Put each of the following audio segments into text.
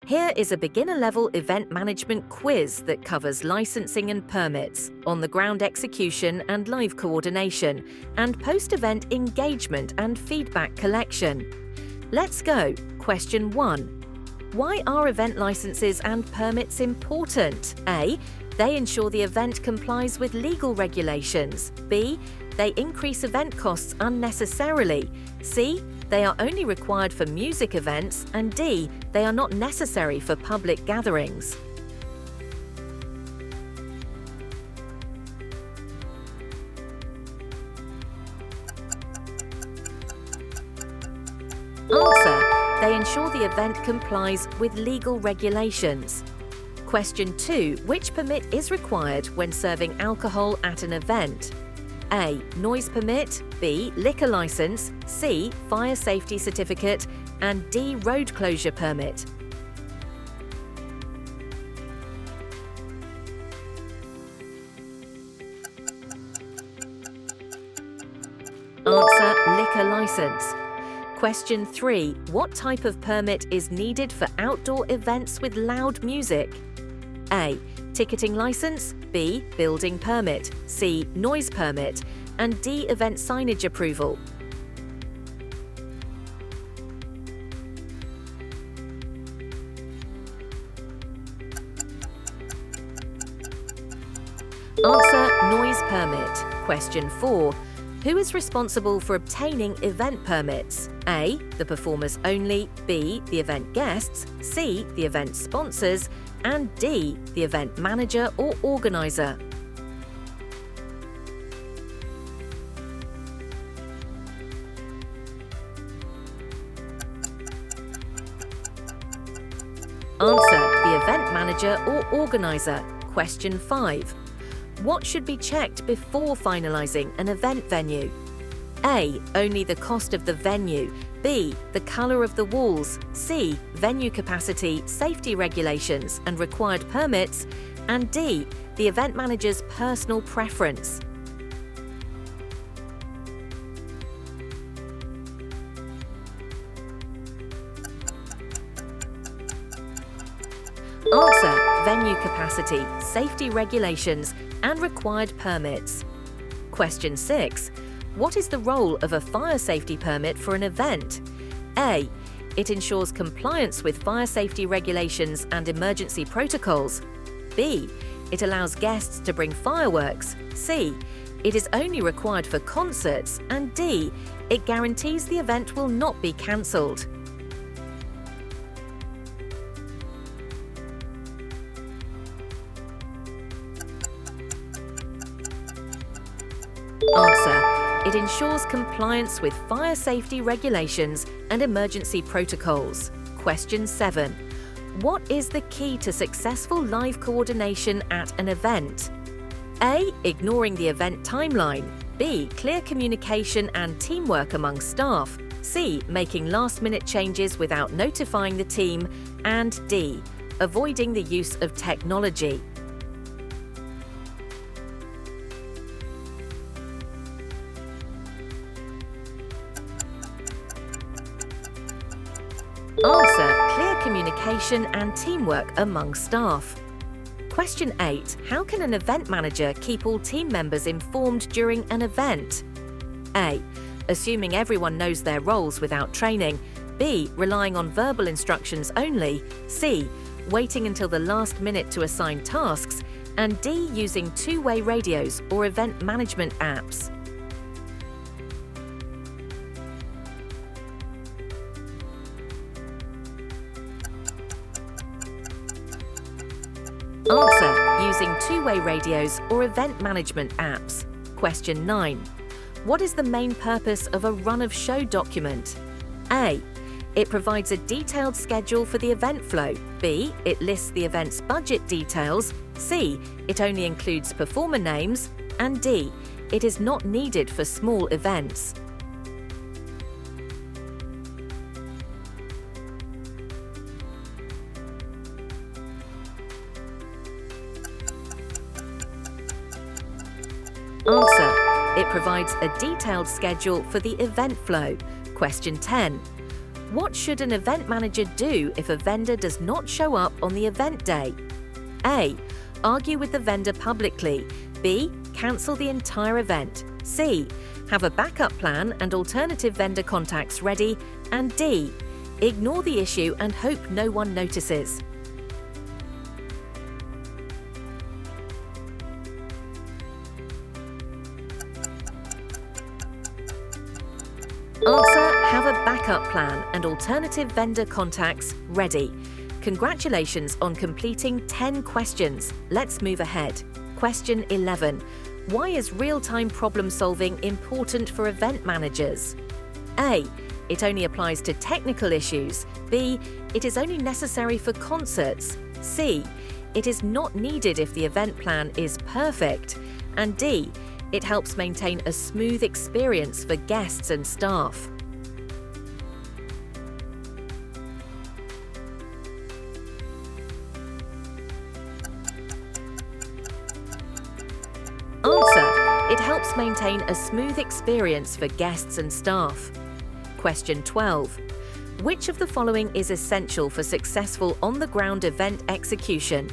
Here is a beginner-level event management quiz that covers licensing and permits, on-the-ground execution and live coordination, and post-event engagement and feedback collection. Let's go. Question 1. Why are event licenses and permits important? A. They ensure the event complies with legal regulations. B. They increase event costs unnecessarily. C. They are only required for music events. And D. They are not necessary for public gatherings. Answer. They ensure the event complies with legal regulations. Question 2. Which permit is required when serving alcohol at an event? A. Noise permit. B. Liquor license. C. Fire safety certificate. And D. Road closure permit. Answer. Liquor license. Question 3. What type of permit is needed for outdoor events with loud music? A. Ticketing license. B. Building permit. C. Noise permit. And D. Event signage approval. Answer. Noise permit. Question 4. Who is responsible for obtaining event permits? A. The performers only. B. The event guests. C. The event sponsors. And D. The event manager or organizer. Answer. The event manager or organizer. Question 5. What should be checked before finalizing an event venue? A. Only the cost of the venue. B. The color of the walls. C. Venue capacity, safety regulations and required permits. And D. The event manager's personal preference. Answer. Venue capacity, safety regulations and required permits. Question 6. What is the role of a fire safety permit for an event? A. It ensures compliance with fire safety regulations and emergency protocols. B. It allows guests to bring fireworks. C. It is only required for concerts. And D. It guarantees the event will not be cancelled. Answer. It ensures compliance with fire safety regulations and emergency protocols. Question 7. What is the key to successful live coordination at an event? A. Ignoring the event timeline. B. Clear communication and teamwork among staff. C. Making last-minute changes without notifying the team. And D. Avoiding the use of technology. Answer. Clear communication and teamwork among staff. Question 8. How can an event manager keep all team members informed during an event? A. Assuming everyone knows their roles without training. B. Relying on verbal instructions only. C. Waiting until the last minute to assign tasks. And D. Using two-way radios or event management apps. Answer. Using two-way radios or event management apps. Question 9. What is the main purpose of a run-of-show document? A. It provides a detailed schedule for the event flow. B. It lists the event's budget details. C. It only includes performer names. And D. It is not needed for small events. Answer. It provides a detailed schedule for the event flow. Question 10. What should an event manager do if a vendor does not show up on the event day? A. Argue with the vendor publicly. B. Cancel the entire event. C. Have a backup plan and alternative vendor contacts ready. And D. Ignore the issue and hope no one notices. Answer: have a backup plan and alternative vendor contacts ready. Congratulations on completing 10 questions. Let's move ahead. Question 11. Why is real-time problem solving important for event managers? A. It only applies to technical issues. B. It is only necessary for concerts. C. It is not needed if the event plan is perfect. And D. It helps maintain a smooth experience for guests and staff. Answer: it helps maintain a smooth experience for guests and staff. Question 12. Which of the following is essential for successful on-the-ground event execution?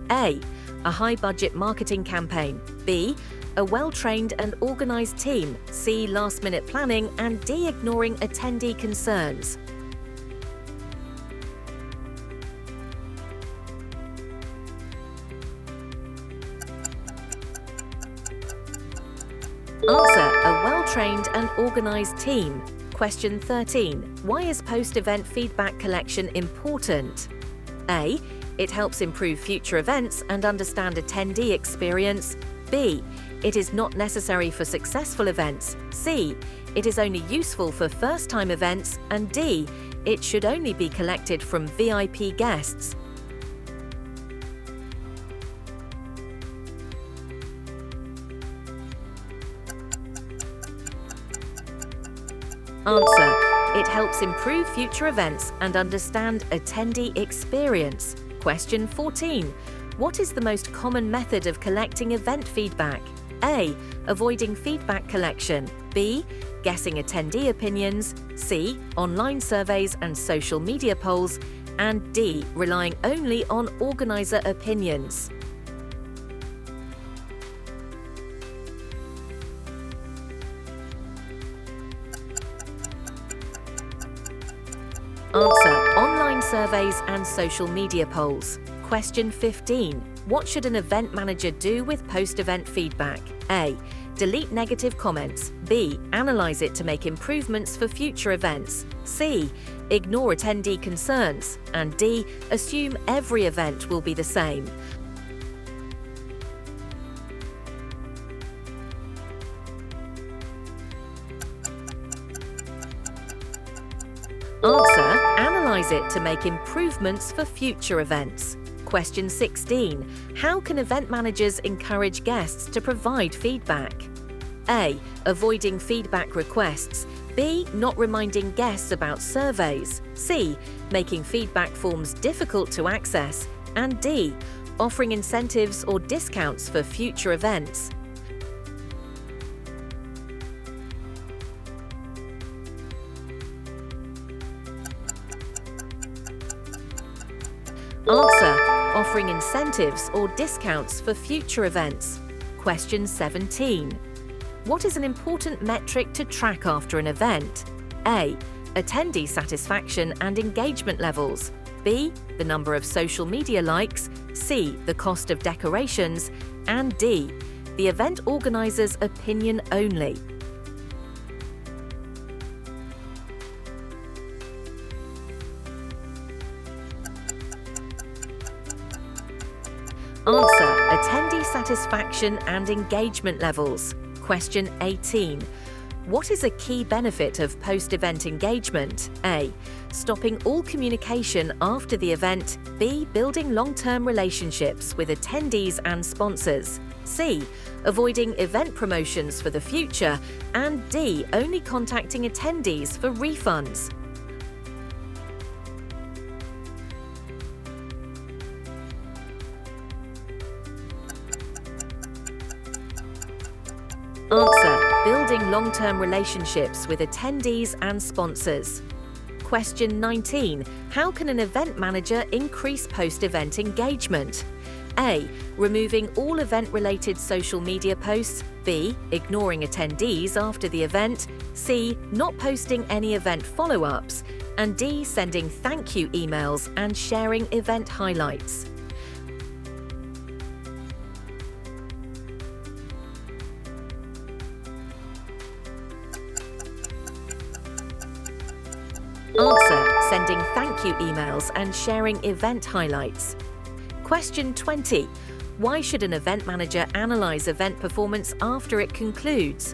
A. A high-budget marketing campaign. B. A well-trained and organized team. C. Last-minute planning. And D. Ignoring attendee concerns. Answer: a well-trained and organized team. Question 13. Why is post-event feedback collection important? A. It helps improve future events and understand attendee experience. B. It is not necessary for successful events. C. It is only useful for first-time events. And D. It should only be collected from VIP guests. Answer: it helps improve future events and understand attendee experience. Question 14. What is the most common method of collecting event feedback? A. Avoiding feedback collection. B. Guessing attendee opinions. C. Online surveys and social media polls. And D. Relying only on organizer opinions. Answer: online surveys and social media polls. Question 15. What should an event manager do with post-event feedback? A. Delete negative comments. B. Analyze it to make improvements for future events. C. Ignore attendee concerns. And D. Assume every event will be the same. Answer: analyze it to make improvements for future events. Question 16. How can event managers encourage guests to provide feedback? A. Avoiding feedback requests. B. Not reminding guests about surveys. C. Making feedback forms difficult to access. And D. Offering incentives or discounts for future events. Answer: offering incentives or discounts for future events. Question 17. What is an important metric to track after an event? A. Attendee satisfaction and engagement levels. B. The number of social media likes. C. The cost of decorations. And D. The event organizer's opinion only. Answer: attendee satisfaction and engagement levels. Question 18. What is a key benefit of post-event engagement? A. Stopping all communication after the event. B. Building long-term relationships with attendees and sponsors. C. Avoiding event promotions for the future. And D. Only contacting attendees for refunds. Answer: building long-term relationships with attendees and sponsors. Question 19. How can an event manager increase post-event engagement? A. Removing all event-related social media posts. B. Ignoring attendees after the event. C. Not posting any event follow-ups. And D. Sending thank you emails and sharing event highlights. Answer: sending thank you emails and sharing event highlights. Question 20. Why should an event manager analyze event performance after it concludes?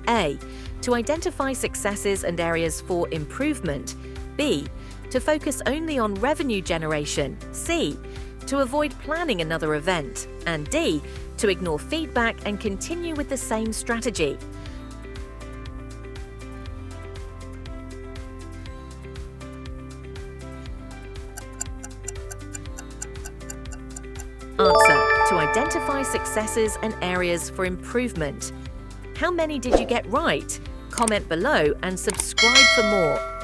A. To identify successes and areas for improvement. B. To focus only on revenue generation. C. To avoid planning another event. And D. To ignore feedback and continue with the same strategy. Answer: to identify successes and areas for improvement. How many did you get right? Comment below and subscribe for more.